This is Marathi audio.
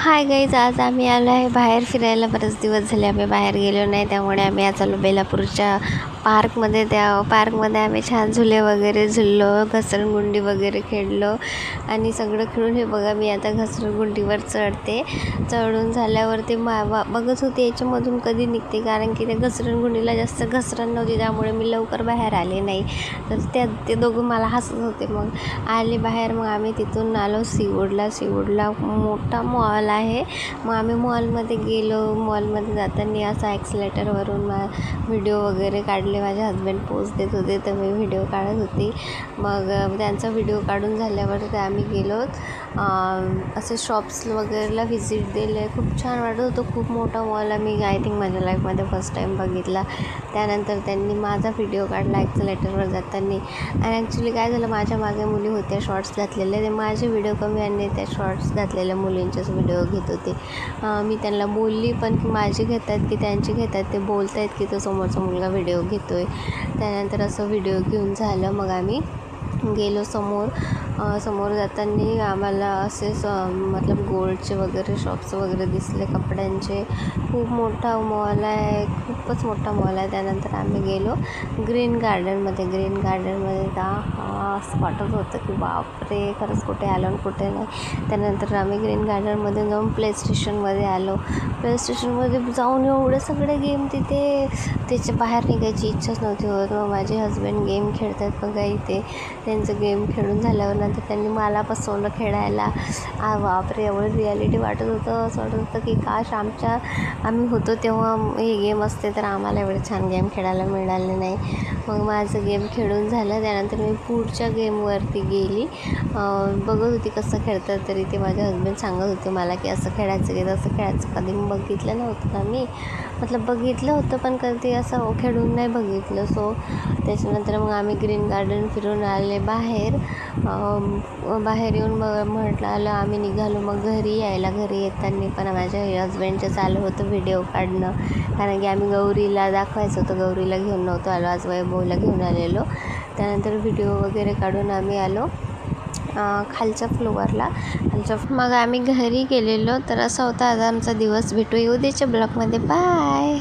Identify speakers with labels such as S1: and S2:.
S1: हाय गाईज, आज आम्ही आलो आहे बाहेर फिरायला. बरेच दिवस झाले आम्ही बाहेर गेलो नाही, त्यामुळे आम्ही आज आलो बेलापूरच्या पार्कमध्ये. त्या पार्कमध्ये आम्ही छान झुले वगैरे झुललो, घसरगुंडी वगैरे खेळलो आणि सगळं खेळून हे बघा मी आता घसरगुंडीवर चढते. चढून झाल्यावरती बघत होते याच्यामधून कधी निघते, कारण की त्या घसरगुंडीला जास्त घसरण नव्हती, त्यामुळे मी लवकर बाहेर आले नाही. तर ते दोघं मला हसत होते. मग आले बाहेर. मग आम्ही तिथून आलो सीवूडला मोठा मॉल आहे. मग आम्ही मॉलमध्ये गेलो. मॉलमध्ये जाताना असं ॲक्सिलेटरवरून व्हिडिओ वगैरे काढले. माझे हजबंड पोज देत होते तर मी व्हिडिओ काढत होती. मग त्यांचा व्हिडिओ काढून झाल्यावर ते आम्ही गेलो असे शॉप्स वगैरेला व्हिजिट दिले. खूप छान वाटत होतं. खूप मोठा मॉल आम्ही आय थिंक माझ्या लाईफमध्ये फर्स्ट टाईम बघितला. त्यानंतर त्यांनी माझा व्हिडिओ काढला ॲक्सिलेटरवर जाताना. आणि ॲक्च्युली काय झालं, माझ्या मागे मुली होत्या शॉर्ट्स घातलेले. ते माझे व्हिडिओ कमी आणि त्या शॉर्ट्स घातलेल्या मुलींचेच व्हिडिओ घेत होते. मी त्यांना बोलली पण की माझी घेतात की त्यांची घेतात. ते बोलत आहेत की तो समोरचा मुलगा व्हिडिओ घेतो आहे. त्यानंतर असं व्हिडिओ घेऊन झालं. मग आम्ही गेलो समोर जाताना आम्हाला असेच मतलब गोल्डचे वगैरे शॉप्स वगैरे दिसले, कपड्यांचे. खूप मोठा मॉल आहे, खूपच मोठा मॉल आहे. त्यानंतर आम्ही गेलो ग्रीन गार्डनमध्ये असं वाटत होतं की बापरे, खरंच कुठे आलो आणि कुठे नाही. त्यानंतर आम्ही ग्रीन गार्डनमध्ये जाऊन प्ले स्टेशनमध्ये आलो. प्ले स्टेशनमध्ये जाऊन एवढे सगळे गेम तिथे, त्याच्या बाहेर निघायची इच्छाच नव्हती होत. मग माझे हजबंड गेम खेळतात बघा इथे. त्यांचं गेम खेळून झाल्यावर नंतर त्यांनी मला बसवलं खेळायला. बापरे, एवढं रिॲलिटी वाटत होतं. असं वाटत होतं की काश आम्ही होतो तेव्हा हे गेम असते तर आम्हाला एवढे छान गेम खेळायला मिळाले नाही. मग माझं गेम खेळून झालं. त्यानंतर मी पुढच्या गेमवरती गेली. बघत होती कसं खेळतात. तरी ते माझे हजबंड सांगत होते मला की असं खेळायचं की तसं खेळायचं. कधी बघितलं नव्हतं ना मी, मतलब बघितलं होतं पण कधी असं खेळून नाही बघितलं. सो त्याच्यानंतर मग आम्ही ग्रीन गार्डन फिरून आले बाहेर. बाहेर येऊन म्हटलं आलं आम्ही निघालो मग घरी येताना पण माझ्या हजबंडचं चालू होतं व्हिडिओ काढणं, कारण की आम्ही गौरीला दाखवायचं होतं. गौरीला घेऊन नव्हतो आलो, आज वैभवला घेऊन आलेलो. त्यानंतर व्हिडिओ वगैरे काढून आम्ही आलो खालच्या फ्लोअरला. मग आम्ही घरी गेलेलो. तर असा होता आज आमचा दिवस. भेटू उद्याच्या ब्लॉगमध्ये. बाय.